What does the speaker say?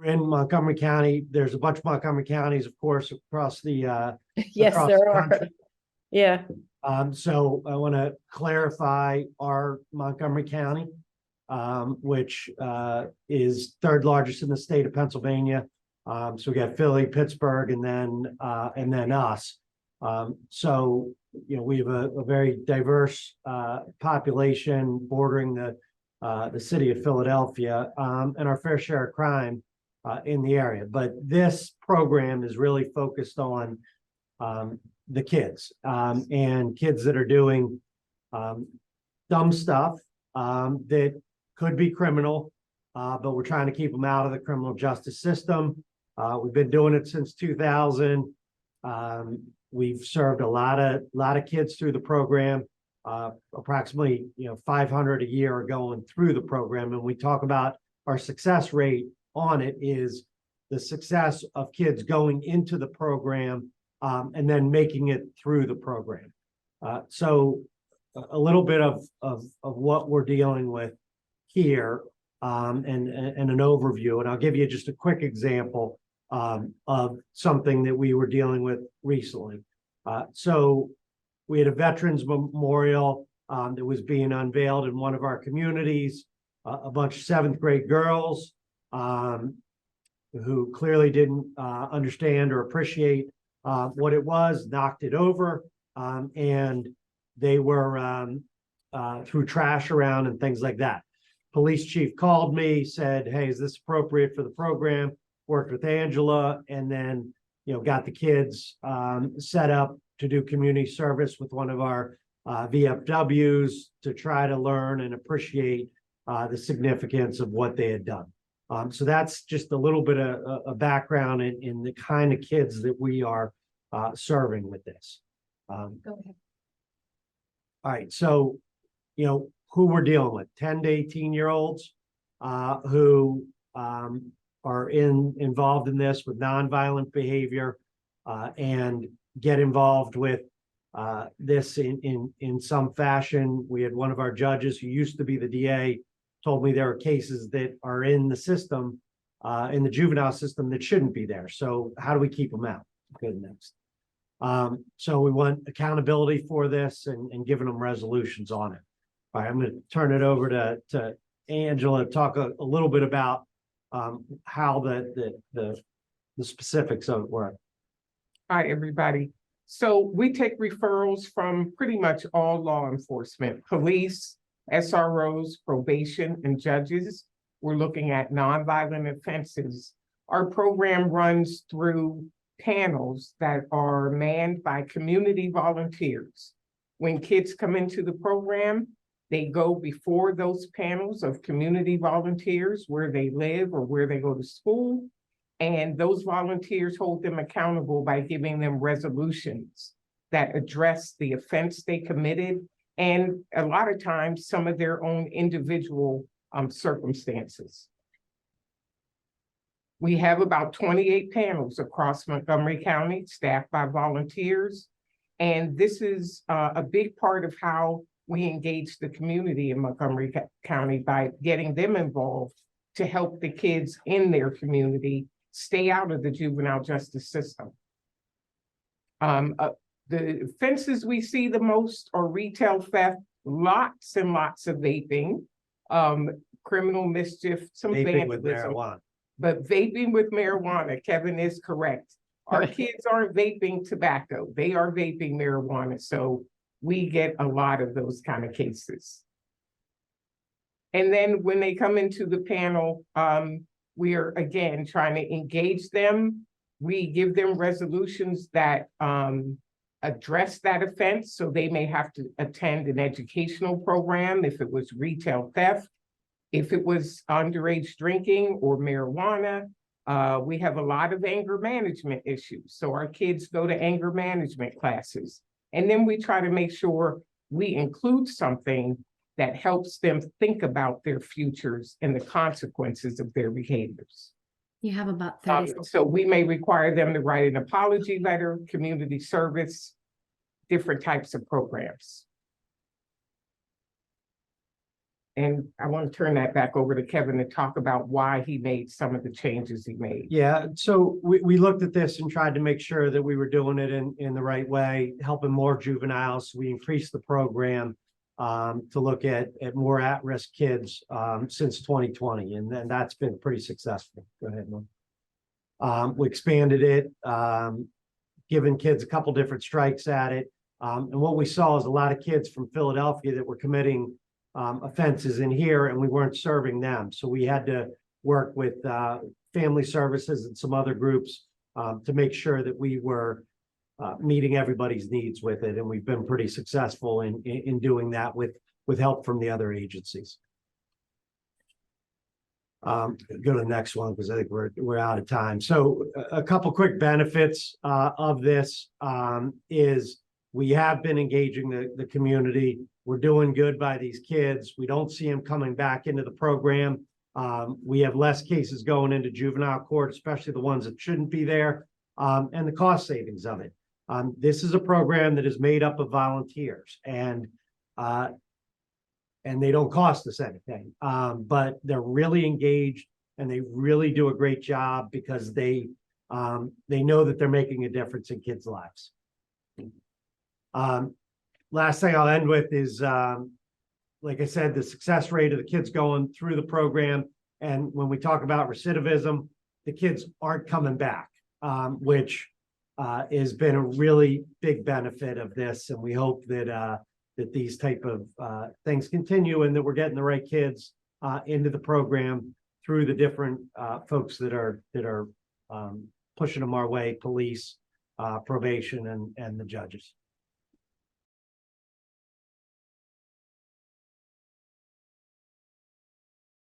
in Montgomery County. There's a bunch of Montgomery counties, of course, across the Yes, across there the are. country. Yeah. So I want to clarify our Montgomery County, which is third largest in the state of Pennsylvania. So we got Philly, Pittsburgh, and then us. So we have a very diverse population bordering the city of Philadelphia, and our fair share of crime in the area. But this program is really focused on the kids and kids that are doing dumb stuff that could be criminal, but we're trying to keep them out of the criminal justice system. We've been doing it since 2000. We've served a lot of kids through the program. Approximately 500 a year are going through the program, and we talk about our success rate on it is the success of kids going into the program and then making it through the program. So a little bit of what we're dealing with here and an overview, and I'll give you just a quick example of something that we were dealing with recently. So we had a veterans memorial that was being unveiled in one of our communities. A bunch of seventh grade girls who clearly didn't understand or appreciate what it was, knocked it over, and they were threw trash around and things like that. Police chief called me, said, "Hey, is this appropriate for the program?" Worked with Angela, and then got the kids set up to do community service with one of our VFWs to try to learn and appreciate the significance of what they had done. So that's just a little bit of a background in the kind of kids that we are serving with this. Go ahead. All right, so who we're dealing with: 10 to 18-year-olds who are involved in this with nonviolent behavior and get involved with this in some fashion. We had one of our judges who used to be the DA told me there are cases that are in the system, in the juvenile system, that shouldn't be there. So how do we keep them out? Good, next. So we want accountability for this and giving them resolutions on it. All right, I'm going to turn it over to Angela to talk a little bit about how the specifics of it work. Hi, everybody. So we take referrals from pretty much all law enforcement, police, SROs, probation, and judges. We're looking at nonviolent offenses. Our program runs through panels that are manned by community volunteers. When kids come into the program, they go before those panels of community volunteers where they live or where they go to school. And those volunteers hold them accountable by giving them resolutions that address the offense they committed, and a lot of times some of their own individual circumstances. We have about 28 panels across Montgomery County, staffed by volunteers. And this is a big part of how we engage the community in Montgomery County by getting them involved to help the kids in their community stay out of the juvenile justice system. The offenses we see the most are retail theft, lots and lots of vaping, criminal mischief, some Vaping with vandalism. marijuana. But vaping with marijuana, Kevin is correct. Our kids aren't vaping tobacco, they are vaping marijuana. So we get a lot of those kind of cases. And then when they come into the panel, we are again trying to engage them. We give them resolutions that address that offense. So they may have to attend an educational program if it was retail theft. If it was underage drinking or marijuana, we have a lot of anger management issues. So our kids go to anger management classes. And then we try to make sure we include something that helps them think about their futures and the consequences of their behaviors. You have about 30 So we may require them to write an apology letter, community service, different types of programs. And I want to turn that back over to Kevin to talk about why he made some of the changes he made. Yeah, so we looked at this and tried to make sure that we were doing it in the right way, helping more juveniles. We increased the program to look at more at-risk kids since 2020, and then that's been pretty successful. Go ahead, Mom. We expanded it, giving kids a couple different strikes at it. And what we saw is a lot of kids from Philadelphia that were committing offenses in here, and we weren't serving them. So we had to work with family services and some other groups to make sure that we were meeting everybody's needs with it. And we've been pretty successful in doing that with help from the other agencies. Go to the next one because I think we're out of time. So a couple quick benefits of this is we have been engaging the community. We're doing good by these kids. We don't see them coming back into the program. We have less cases going into juvenile court, especially the ones that shouldn't be there, and the cost savings of it. This is a program that is made up of volunteers, and they don't cost us anything, but they're really engaged and they really do a great job because they know that they're making a difference in kids' lives. Last thing I'll end with is, like I said, the success rate of the kids going through the program. And when we talk about recidivism, the kids aren't coming back, which has been a really big benefit of this. And we hope that that these type of things continue and that we're getting the right kids into the program through the different folks that are pushing them our way, police, probation, and the judges.